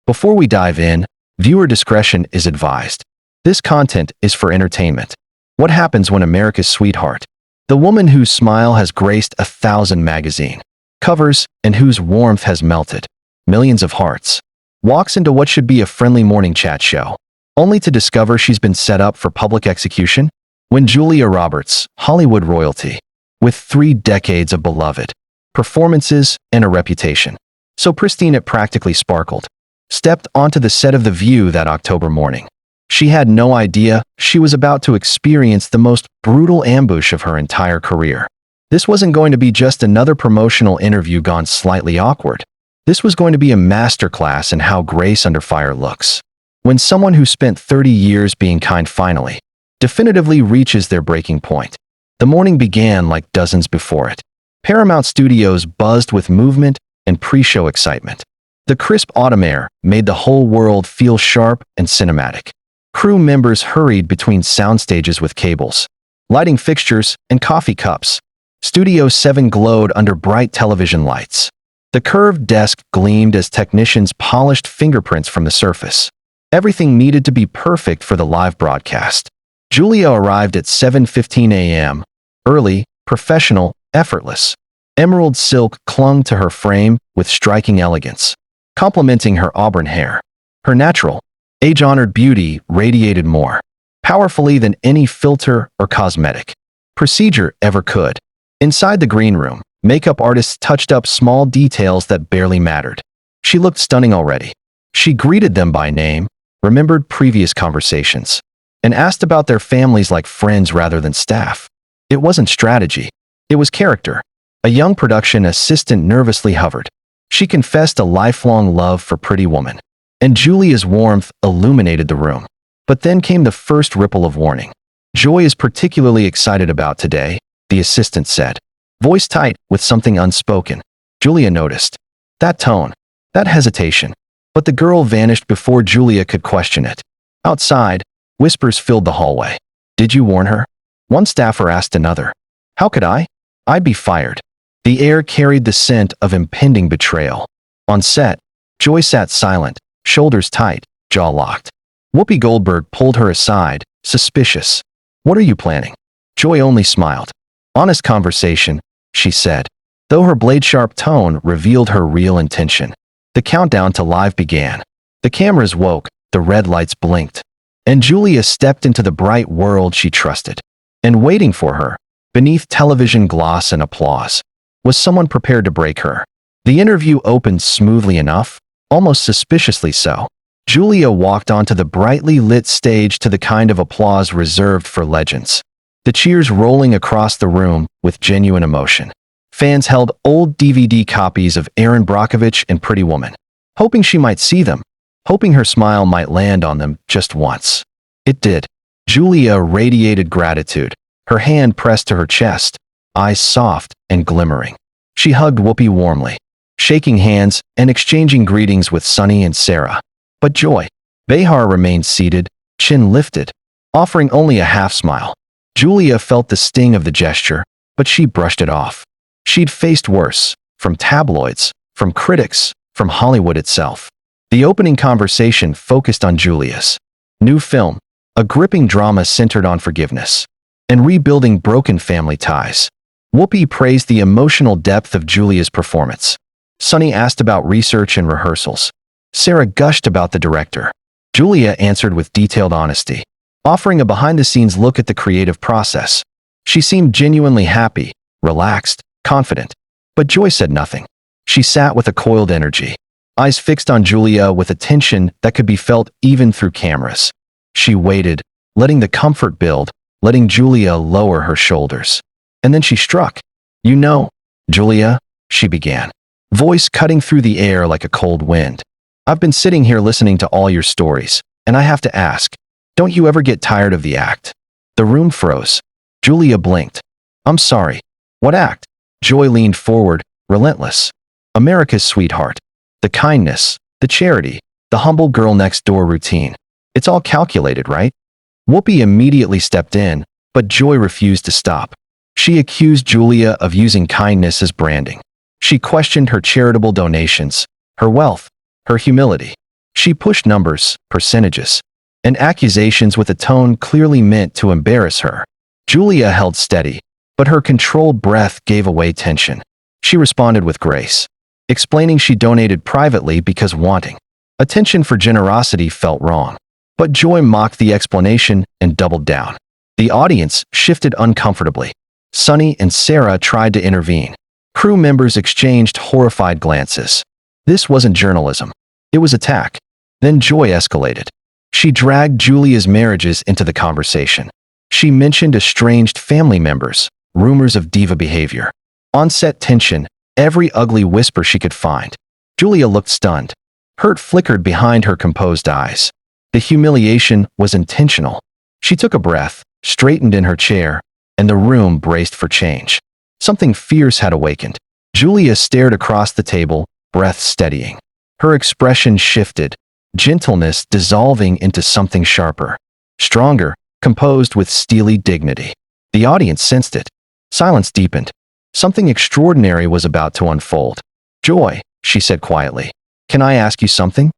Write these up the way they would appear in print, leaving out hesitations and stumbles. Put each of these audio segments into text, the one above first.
Before we dive in, viewer discretion is advised. This content is for entertainment. What happens when America's sweetheart, the woman whose smile has graced 1,000 magazine covers and whose warmth has melted millions of hearts, walks into what should be a friendly morning chat show, only to discover she's been set up for public execution? When Julia Roberts, Hollywood royalty, with 3 decades of beloved performances and a reputation so pristine it practically sparkled, stepped onto the set of The View that October morning, she had no idea she was about to experience the most brutal ambush of her entire career. This wasn't going to be just another promotional interview gone slightly awkward. This was going to be a masterclass in how grace under fire looks. When someone who spent 30 years being kind finally, definitively reaches their breaking point. The morning began like dozens before it. Paramount Studios buzzed with movement and pre-show excitement. The crisp autumn air made the whole world feel sharp and cinematic. Crew members hurried between sound stages with cables, lighting fixtures, and coffee cups. Studio 7 glowed under bright television lights. The curved desk gleamed as technicians polished fingerprints from the surface. Everything needed to be perfect for the live broadcast. Julia arrived at 7:15 a.m., early, professional, effortless. Emerald silk clung to her frame with striking elegance, complementing her auburn hair. Her natural, age-honored beauty radiated more powerfully than any filter or cosmetic procedure ever could. Inside the green room, makeup artists touched up small details that barely mattered. She looked stunning already. She greeted them by name, remembered previous conversations, and asked about their families like friends rather than staff. It wasn't strategy. It was character. A young production assistant nervously hovered. She confessed a lifelong love for Pretty Woman, and Julia's warmth illuminated the room. But then came the first ripple of warning. Joy is particularly excited about today, the assistant said, voice tight with something unspoken. Julia noticed that tone, that hesitation, but the girl vanished before Julia could question it. Outside, whispers filled the hallway. Did you warn her? One staffer asked another. How could I? I'd be fired. The air carried the scent of impending betrayal. On set, Joy sat silent, shoulders tight, jaw locked. Whoopi Goldberg pulled her aside, suspicious. What are you planning? Joy only smiled. Honest conversation, she said, though her blade-sharp tone revealed her real intention. The countdown to live began. The cameras woke, the red lights blinked, and Julia stepped into the bright world she trusted. And waiting for her, beneath television gloss and applause, was someone prepared to break her. The interview opened smoothly enough, almost suspiciously so. Julia walked onto the brightly lit stage to the kind of applause reserved for legends. The cheers rolling across the room with genuine emotion. Fans held old DVD copies of Erin Brockovich and Pretty Woman, hoping she might see them, hoping her smile might land on them just once. It did. Julia radiated gratitude, her hand pressed to her chest, eyes soft and glimmering. She hugged Whoopi warmly, shaking hands and exchanging greetings with Sunny and Sarah. But Joy Behar remained seated, chin lifted, offering only a half smile. Julia felt the sting of the gesture, but she brushed it off. She'd faced worse, from tabloids, from critics, from Hollywood itself. The opening conversation focused on Julia's new film, a gripping drama centered on forgiveness and rebuilding broken family ties. Whoopi praised the emotional depth of Julia's performance. Sunny asked about research and rehearsals. Sarah gushed about the director. Julia answered with detailed honesty, offering a behind-the-scenes look at the creative process. She seemed genuinely happy, relaxed, confident. But Joy said nothing. She sat with a coiled energy, eyes fixed on Julia with a tension that could be felt even through cameras. She waited, letting the comfort build, letting Julia lower her shoulders. And then she struck. You know, Julia, she began, voice cutting through the air like a cold wind. I've been sitting here listening to all your stories, and I have to ask, don't you ever get tired of the act? The room froze. Julia blinked. I'm sorry. What act? Joy leaned forward, relentless. America's sweetheart. The kindness, the charity, the humble girl next door routine. It's all calculated, right? Whoopi immediately stepped in, but Joy refused to stop. She accused Julia of using kindness as branding. She questioned her charitable donations, her wealth, her humility. She pushed numbers, percentages, and accusations with a tone clearly meant to embarrass her. Julia held steady, but her controlled breath gave away tension. She responded with grace, explaining she donated privately because wanting attention for generosity felt wrong. But Joy mocked the explanation and doubled down. The audience shifted uncomfortably. Sunny and Sarah tried to intervene. Crew members exchanged horrified glances. This wasn't journalism. It was attack. Then Joy escalated. She dragged Julia's marriages into the conversation. She mentioned estranged family members, rumors of diva behavior, on-set tension, every ugly whisper she could find. Julia looked stunned. Hurt flickered behind her composed eyes. The humiliation was intentional. She took a breath, straightened in her chair, and the room braced for change. Something fierce had awakened. Julia stared across the table, breath steadying. Her expression shifted, gentleness dissolving into something sharper, stronger, composed with steely dignity. The audience sensed it. Silence deepened. Something extraordinary was about to unfold. "Joy," she said quietly, "can I ask you something?"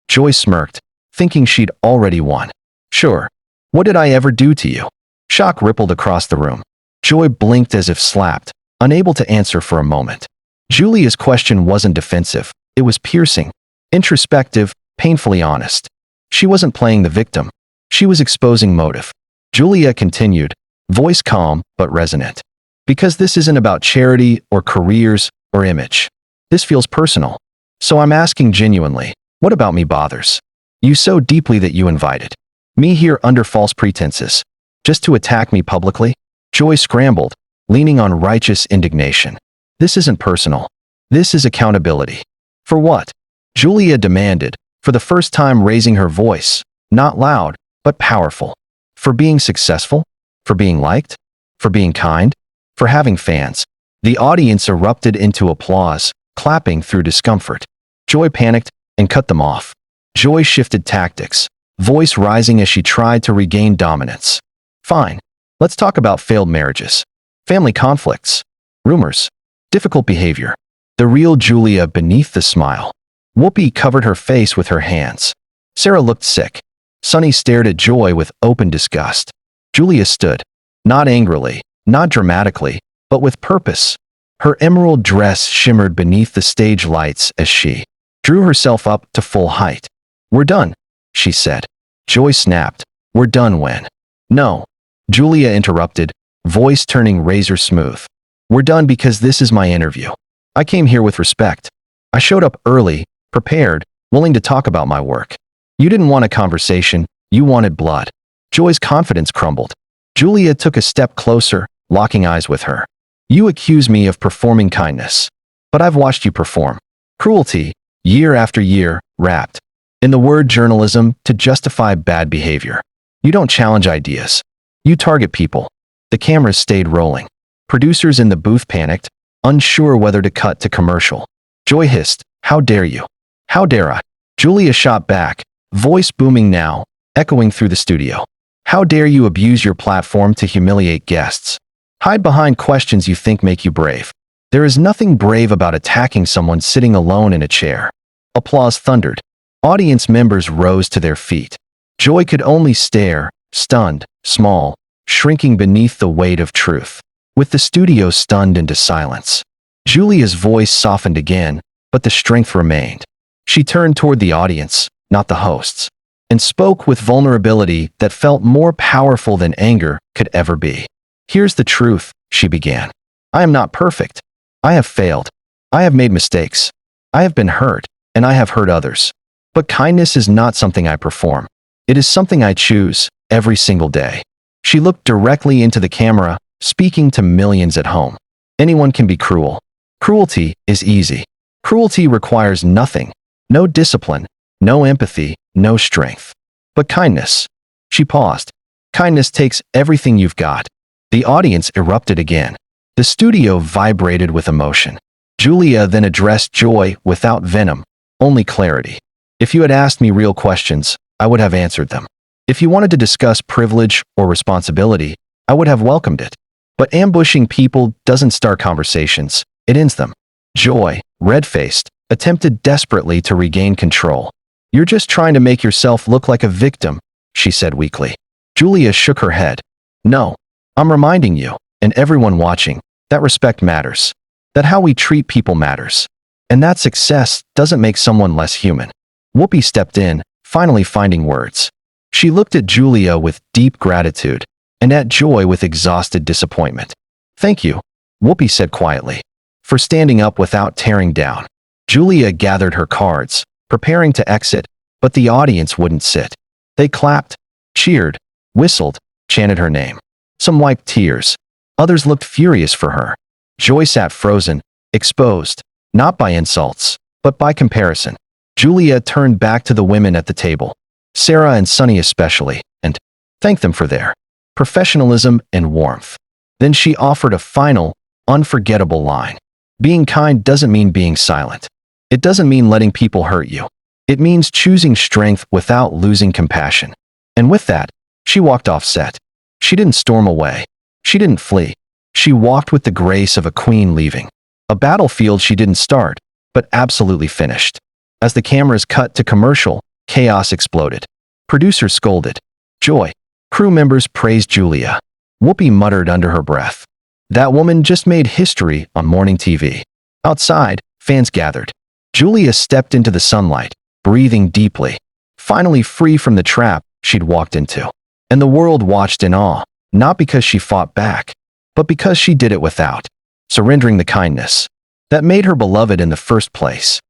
Joy smirked, thinking she'd already won. "Sure. What did I ever do to you?" Shock rippled across the room. Joy blinked as if slapped, unable to answer for a moment. Julia's question wasn't defensive. It was piercing, introspective, painfully honest. She wasn't playing the victim. She was exposing motive. Julia continued, voice calm but resonant. "Because this isn't about charity or careers or image. This feels personal. So I'm asking genuinely, what about me bothers you so deeply that you invited me here under false pretenses, just to attack me publicly?" Joy scrambled, leaning on righteous indignation. "This isn't personal. This is accountability." "For what?" Julia demanded, for the first time raising her voice, not loud, but powerful. "For being successful? For being liked? For being kind? For having fans?" The audience erupted into applause, clapping through discomfort. Joy panicked and cut them off. Joy shifted tactics, voice rising as she tried to regain dominance. "Fine. Let's talk about failed marriages, family conflicts, rumors, difficult behavior." The real Julia beneath the smile. Whoopi covered her face with her hands. Sarah looked sick. Sunny stared at Joy with open disgust. Julia stood, not angrily, not dramatically, but with purpose. Her emerald dress shimmered beneath the stage lights as she drew herself up to full height. "We're done," she said. Joy snapped. "We're done when?" "No," Julia interrupted, voice turning razor smooth. "We're done because this is my interview. I came here with respect. I showed up early, prepared, willing to talk about my work. You didn't want a conversation, you wanted blood." Joy's confidence crumbled. Julia took a step closer, locking eyes with her. "You accuse me of performing kindness. But I've watched you perform cruelty, year after year, wrapped in the word journalism to justify bad behavior. You don't challenge ideas. You target people." The cameras stayed rolling. Producers in the booth panicked, unsure whether to cut to commercial. Joy hissed, "How dare you? How dare I?" Julia shot back, voice booming now, echoing through the studio. "How dare you abuse your platform to humiliate guests? Hide behind questions you think make you brave. There is nothing brave about attacking someone sitting alone in a chair." Applause thundered. Audience members rose to their feet. Joy could only stare, stunned, small, shrinking beneath the weight of truth. With the studio stunned into silence, Julia's voice softened again, but the strength remained. She turned toward the audience, not the hosts, and spoke with vulnerability that felt more powerful than anger could ever be. "Here's the truth," she began. "I am not perfect. I have failed. I have made mistakes. I have been hurt, and I have hurt others. But kindness is not something I perform. It is something I choose, every single day." She looked directly into the camera, speaking to millions at home. Anyone can be cruel. Cruelty is easy. Cruelty requires nothing. No discipline, no empathy, no strength. But kindness. She paused. Kindness takes everything you've got. The audience erupted again. The studio vibrated with emotion. Julia then addressed Joy without venom, only clarity. "If you had asked me real questions, I would have answered them. If you wanted to discuss privilege or responsibility, I would have welcomed it. But ambushing people doesn't start conversations, it ends them." Joy, red-faced, attempted desperately to regain control. You're just trying to make yourself look like a victim, she said weakly. Julia shook her head. No, I'm reminding you, and everyone watching, that respect matters. That how we treat people matters. And that success doesn't make someone less human. Whoopi stepped in, finally finding words. She looked at Julia with deep gratitude, and at Joy with exhausted disappointment. Thank you, Whoopi said quietly, for standing up without tearing down. Julia gathered her cards, preparing to exit, but the audience wouldn't sit. They clapped, cheered, whistled, chanted her name. Some wiped tears. Others looked furious for her. Joy sat frozen, exposed, not by insults, but by comparison. Julia turned back to the women at the table, Sarah and Sunny especially, and thanked them for their professionalism and warmth. Then she offered a final, unforgettable line. Being kind doesn't mean being silent. It doesn't mean letting people hurt you. It means choosing strength without losing compassion. And with that, she walked off set. She didn't storm away. She didn't flee. She walked with the grace of a queen leaving. A battlefield she didn't start, but absolutely finished. As the cameras cut to commercial, chaos exploded. Producers scolded. Joy. Crew members praised Julia. Whoopi muttered under her breath. That woman just made history on morning TV. Outside, fans gathered. Julia stepped into the sunlight, breathing deeply, finally free from the trap she'd walked into. And the world watched in awe, not because she fought back, but because she did it without surrendering the kindness that made her beloved in the first place.